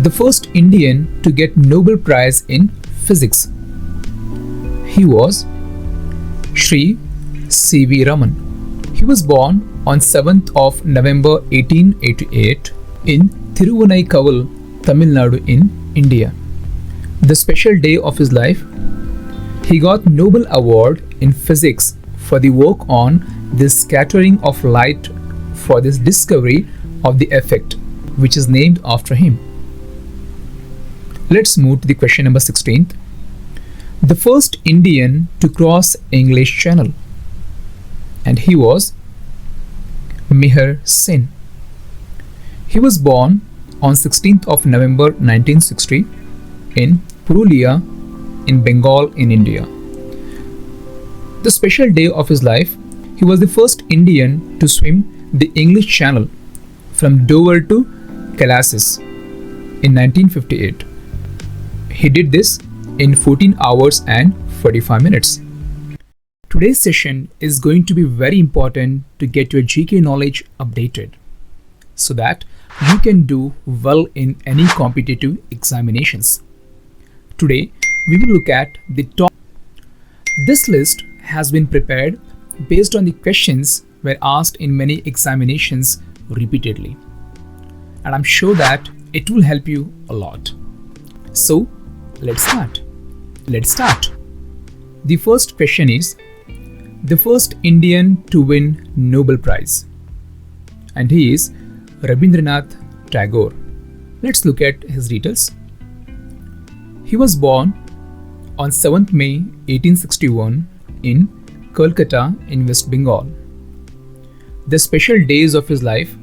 The first Indian to get Nobel Prize in Physics. He was Sri C.V. Raman. He was born on 7th of November 1888 in Thiruvannaikaval, Tamil Nadu in India. The special day of his life, he got Nobel Award in Physics for the work on the scattering of light for this discovery of the effect, which is named after him. Let's move to the question number 16th. The first Indian to cross English Channel, and he was Mihir Sen. He was born on 16th of November 1960 in Purulia in Bengal in India. The special day of his life, he was the first Indian to swim the English Channel from Dover to Calais in 1958. He did this in 14 hours and 45 minutes. Today's session is going to be very important to get your GK knowledge updated so that you can do well in any competitive examinations. Today, we will look at the top. This list has been prepared based on the questions were asked in many examinations repeatedly. And I'm sure that it will help you a lot. So, let's start. The first question is, the first Indian to win Nobel Prize. And he is Rabindranath Tagore. Let's look at his details. He was born on 7th May 1861 in Kolkata in West Bengal. The special days of his life,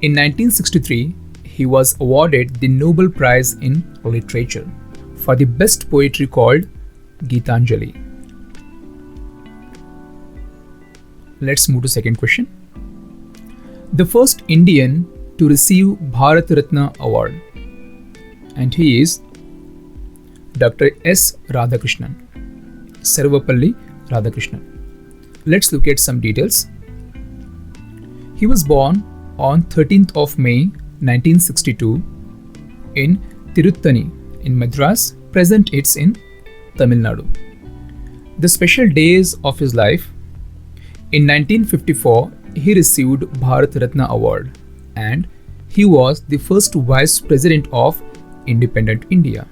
in 1963, he was awarded the Nobel Prize in Literature for the best poetry called Gitanjali. Let's move to second question. The first Indian to receive Bharat Ratna award, and he is Dr. S. Radhakrishnan, Sarvapalli Radhakrishnan. Let's look at some details. He was born on 13th of May 1962 in Tiruttani in Madras, present it's in Tamil Nadu. The special days of his life, in 1954 he received Bharat Ratna award and he was the first Vice President of independent India.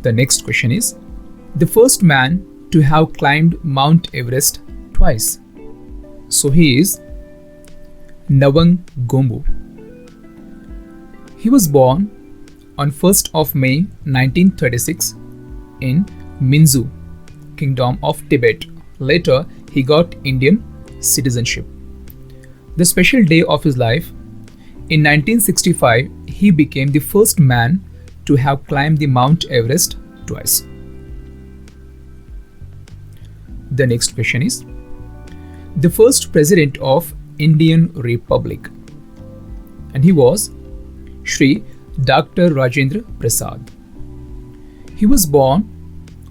The next question is, the first man to have climbed Mount Everest twice. So he is Navang Gombu. He was born on 1st of May 1936 in Minzu, Kingdom of Tibet. Later, he got Indian citizenship. The special day of his life, in 1965, he became the first man to have climbed the Mount Everest twice. The next question is, the first president of Indian Republic, and he was Shri Dr. Rajendra Prasad. He was born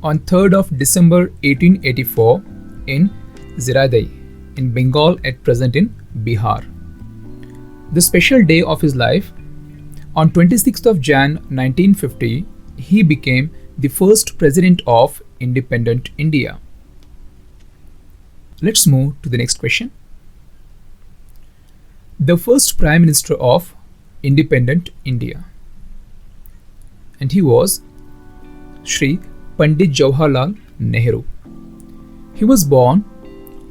on 3rd of December 1884 in Ziradai in Bengal at present in Bihar. The special day of his life, on 26th of Jan 1950, he became the first president of independent India. Let's move to the next question. The first Prime Minister of independent India, and he was Shri Pandit Jawaharlal Nehru. He was born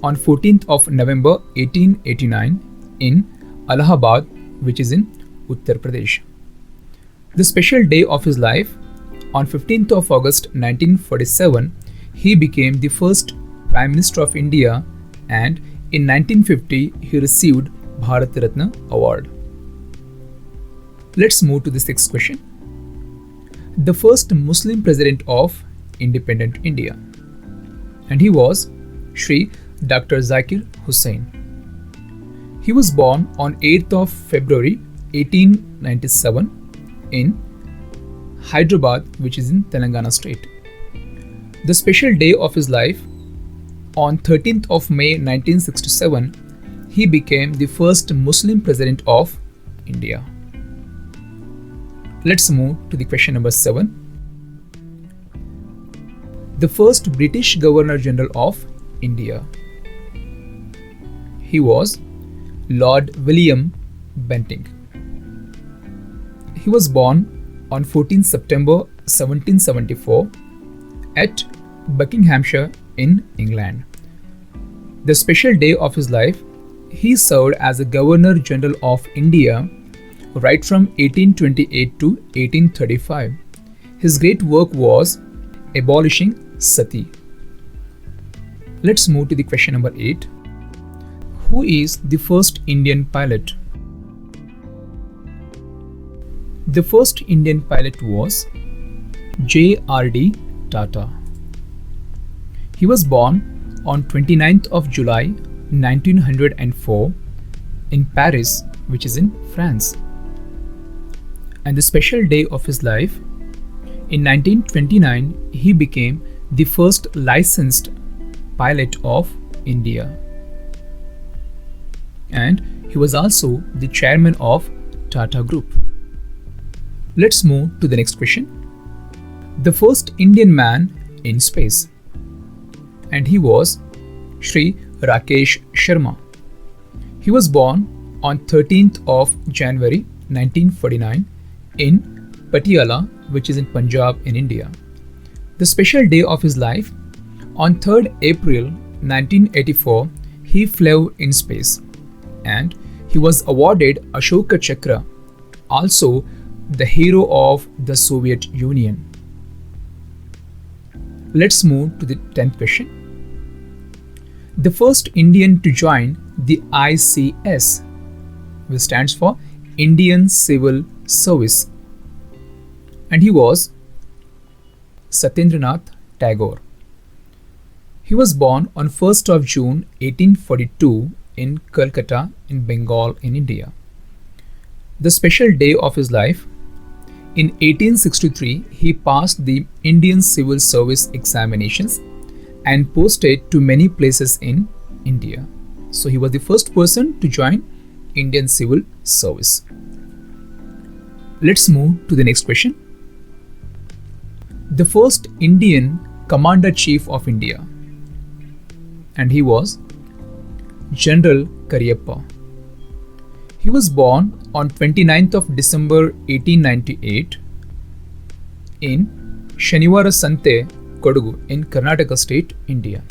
on 14th of November 1889 in Allahabad, which is in Uttar Pradesh. The special day of his life, on 15th of August 1947, he became the first Prime Minister of India and in 1950 he received Bharat Ratna award. Let's move to the sixth question. The first Muslim president of independent India, and he was Shri Dr. Zakir Hussain. He was born on 8th of February 1897 in Hyderabad, which is in Telangana state. The special day of his life, on 13th of May 1967, he became the first Muslim president of India. Let's move to the question number 7. The first British Governor General of India. He was Lord William Bentinck. He was born on 14 September 1774 at Buckinghamshire in England. The special day of his life, he served as a Governor General of India right from 1828 to 1835. His great work was abolishing sati. Let's move to the question number 8. Who is the first Indian pilot? The first Indian pilot was J.R.D. Tata. He was born on 29th of July 1904 in Paris, which is in France. And the special day of his life, in 1929, he became the first licensed pilot of India. And he was also the chairman of Tata Group. Let's move to the next question. The first Indian man in space. And he was Shri Rakesh Sharma. He was born on 13th of January 1949 in Patiala, which is in Punjab in India. The special day of his life, on 3rd April 1984, he flew in space and he was awarded Ashoka Chakra, also the hero of the Soviet Union. Let's move to the 10th question. The first Indian to join the ICS, which stands for Indian Civil Service, and he was Satyendranath Tagore. He was born on 1st of June 1842 in Calcutta in Bengal in India. The special day of his life, in 1863, he passed the Indian Civil Service examinations and posted to many places in India. So he was the first person to join Indian Civil Service. Let's move to the next question. The first Indian Commander-Chief of India, and he was General Cariappa. He was born on 29th of December 1898 in Shaniwara Sante, Kodagu in Karnataka state, India.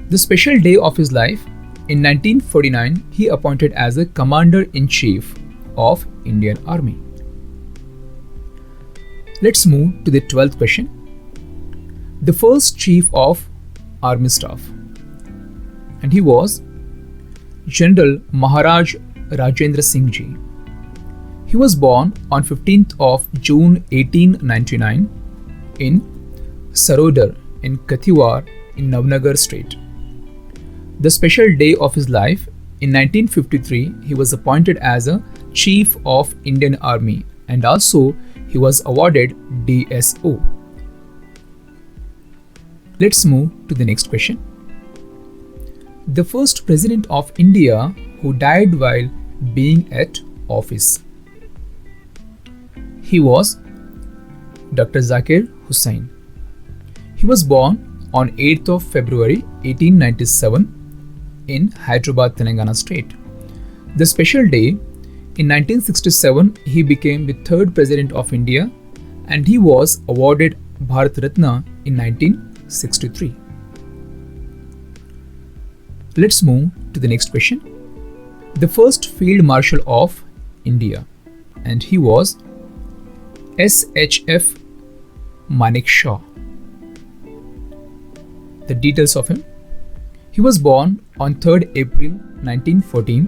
The special day of his life, in 1949, he appointed as a Commander-in-Chief of Indian Army. Let's move to the 12th question. The first Chief of Army Staff, and he was General Maharaj Rajendra Singh Ji. He was born on 15th of June 1899 in Sarodar in Kathiawar in Navnagar state. The special day of his life, in 1953, he was appointed as a Chief of Indian Army and also he was awarded DSO. Let's move to the next question. The first President of India who died while being at office. He was Dr. Zakir Hussain. He was born on 8th of February 1897 in Hyderabad, Telangana state. The special day, in 1967, he became the third President of India and he was awarded Bharat Ratna in 1963. Let's move to the next question. The first Field Marshal of India, and he was SHF Manik Shaw. The details of him. He was born on 3rd April 1914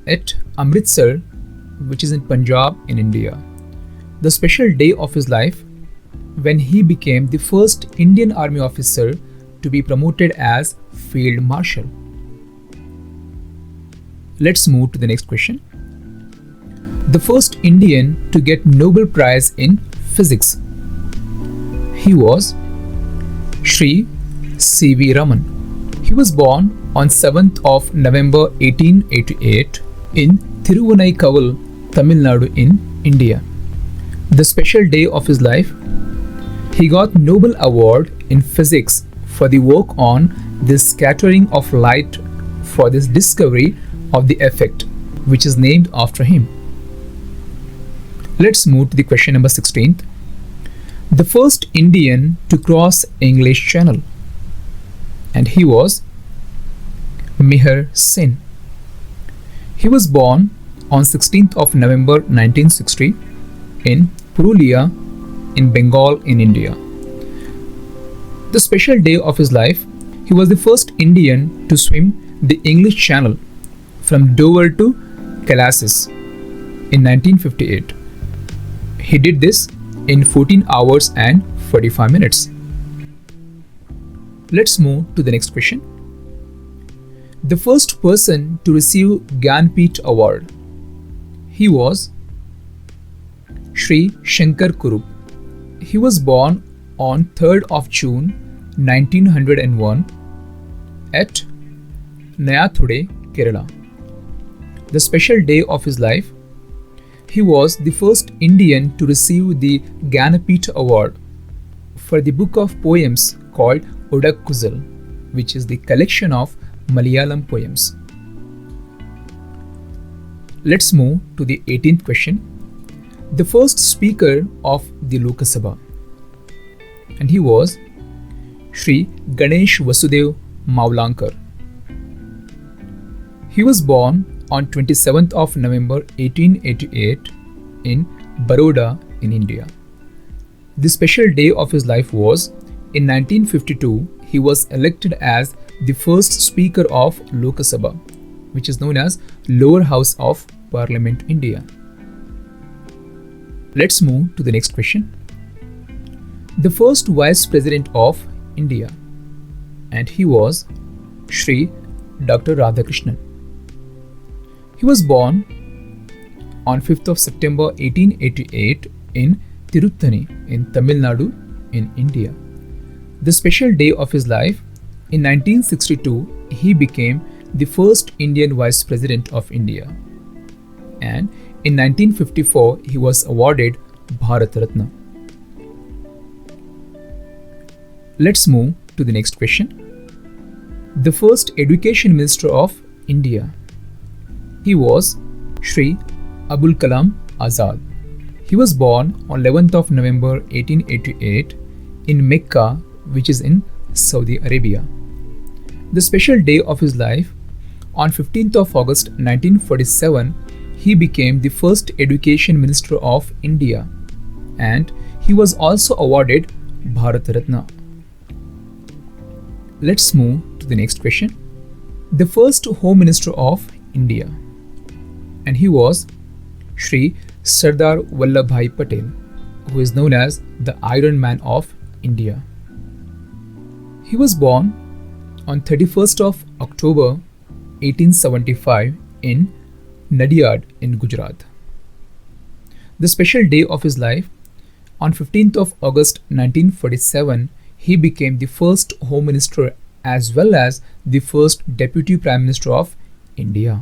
at Amritsar, which is in Punjab in India. The special day of his life, when he became the first Indian Army officer to be promoted as Field Marshal. Let's move to the next question. The first Indian to get Nobel Prize in Physics. He was Shri C.V. Raman. He was born on 7th of November 1888 in Thiruvannaikaval, Tamil Nadu in India. The special day of his life, he got Nobel Award in Physics for the work on the scattering of light for this discovery of the effect, which is named after him. Let's move to the question number 16th. The first Indian to cross English Channel, and he was Meher Sin. He was born on 16th of November 1960 in Purulia in Bengal in India. The special day of his life, he was the first Indian to swim the English Channel from Dover to Calais in 1958. He did this in 14 hours and 45 minutes. Let's move to the next question. The first person to receive Gyanpith Award, he was Sri Shankar Kurup. He was born on 3rd of June 1901 at Nayathude, Kerala. The special day of his life, he was the first Indian to receive the Gyanpith Award for the book of poems called Odakkuzhal, which is the collection of Malayalam poems. Let's move to the 18th question. The first speaker of the Lok Sabha, and he was Sri Ganesh Vasudev Mavlankar. He was born on 27th of November 1888 in Baroda in India. The special day of his life was in 1952. He was elected as the first speaker of Lok Sabha, which is known as Lower House of Parliament, India. Let's move to the next question. The first Vice President of India, and he was Sri Dr. Radhakrishnan. He was born on 5th of September 1888 in Tiruttani in Tamil Nadu in India. The special day of his life, in 1962, he became the first Indian Vice President of India. And in 1954, he was awarded Bharat Ratna. Let's move to the next question. The first Education Minister of India, he was Sri Abul Kalam Azad. He was born on 11th of November 1888 in Mecca, which is in Saudi Arabia. The special day of his life, on 15th of August 1947, he became the first Education Minister of India, and he was also awarded Bharat Ratna. Let's move to the next question. The first Home Minister of India, and he was Sri Sardar Vallabhbhai Patel, who is known as the Iron Man of India. He was born on 31st of October 1875 in Nadiad in Gujarat. The special day of his life, on 15th of August 1947, he became the first Home Minister as well as the first Deputy Prime Minister of India.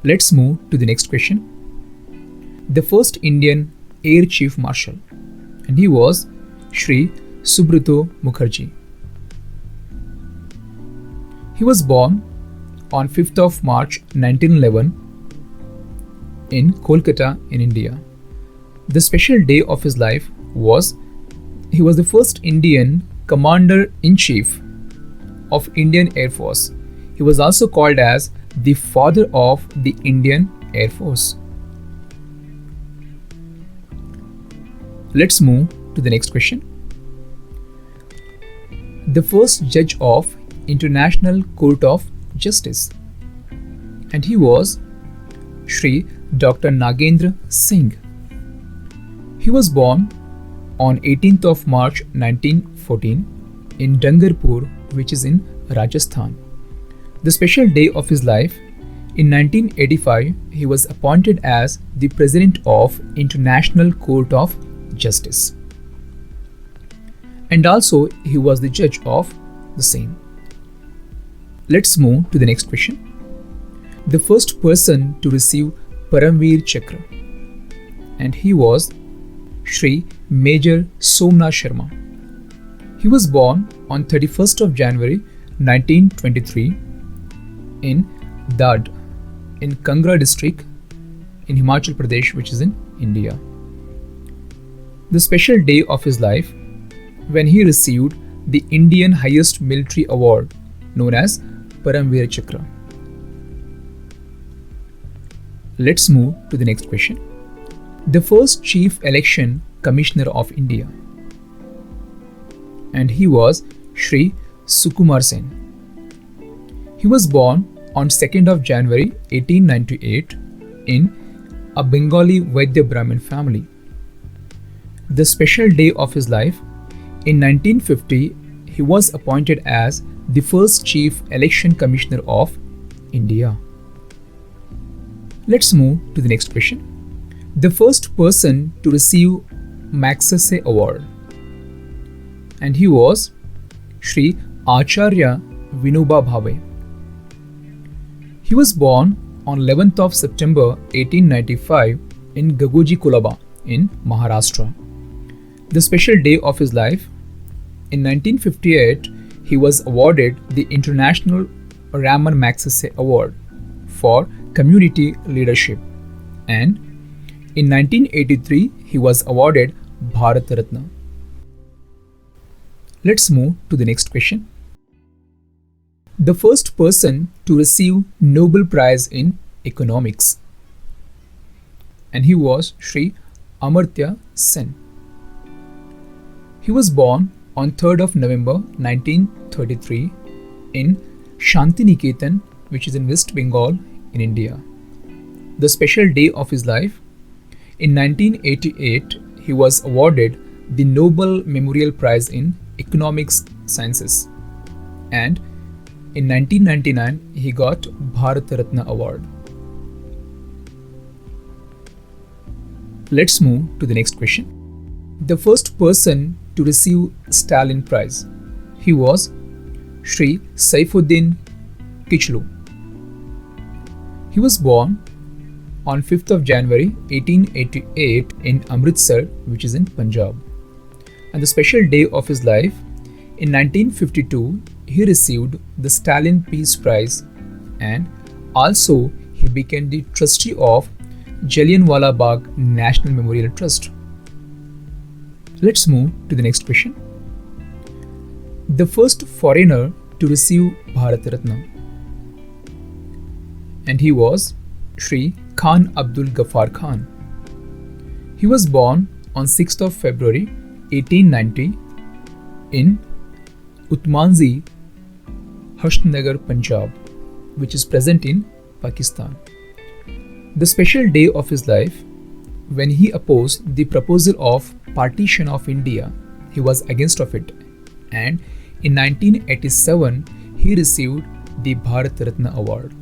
Let's move to the next question. The first Indian Air Chief Marshal, and he was Sri Subrata Mukherjee. He was born on 5th of March 1911 in Kolkata in India. The special day of his life was he was the first Indian Commander-in-Chief of Indian Air Force. He was also called as the father of the Indian Air Force. Let's move to the next question. The first judge of International Court of Justice, and he was Sri Dr. Nagendra Singh. He was born on 18th of March 1914 in Dangarpur, which is in Rajasthan. The special day of his life, in 1985, he was appointed as the President of International Court of Justice. And also he was the judge of the same. Let's move to the next question. The first person to receive Paramveer Chakra, and he was Shri Major Somnath Sharma. He was born on 31st of January 1923 in Dad in Kangra district in Himachal Pradesh, which is in India. The special day of his life when he received the Indian highest military award known as Paramveer Chakra. Let's move to the next question. The first Chief Election Commissioner of India, and he was Shri Sukumar Sen. He was born on 2nd of January 1898 in a Bengali Vaidya Brahmin family. The special day of his life, in 1950, he was appointed as the first Chief Election Commissioner of India. Let's move to the next question. The first person to receive Magsaysay Award, and he was Shri Acharya Vinoba Bhave. He was born on 11th of September 1895 in Gagoji Kulaba in Maharashtra. The special day of his life, in 1958, he was awarded the International Raman Magsaysay Award for Community Leadership, and in 1983 he was awarded Bharat Ratna. Let's move to the next question. The first person to receive Nobel Prize in Economics, and he was Shri Amartya Sen. He was born on 3rd of November 1933 in Shantiniketan, which is in West Bengal in India. The special day of his life, in 1988, he was awarded the Nobel Memorial Prize in Economics Sciences, and in 1999 he got Bharat Ratna Award. Let's move to the next question. The first person to receive Stalin Prize, he was Shri Saifuddin Kichlu. He was born on 5th of January 1888 in Amritsar, which is in Punjab. And the special day of his life, in 1952, he received the Stalin Peace Prize, and also he became the trustee of Jallianwala Bagh National Memorial Trust. Let's move to the next question. The first foreigner to receive Bharat Ratna, and he was Shri Khan Abdul Ghaffar Khan. He was born on 6th of February 1890 in Utmanzi, Hashtnagar, Punjab, which is present in Pakistan. The special day of his life, when he opposed the proposal of partition of India, he was against of it, and in 1987 he received the Bharat Ratna Award.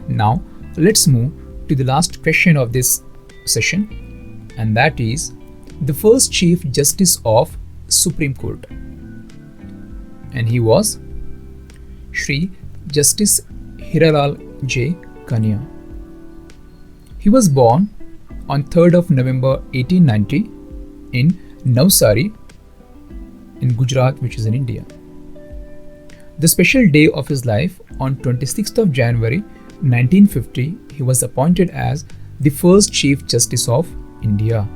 Now let's move to the last question of this session, and that is the first Chief Justice of Supreme Court, and he was Shri Justice Hiralal J. Kania. He was born on 3rd of November 1890 in Navsari in Gujarat, which is in India. The special day of his life, on 26th of January 1950, he was appointed as the first Chief Justice of India.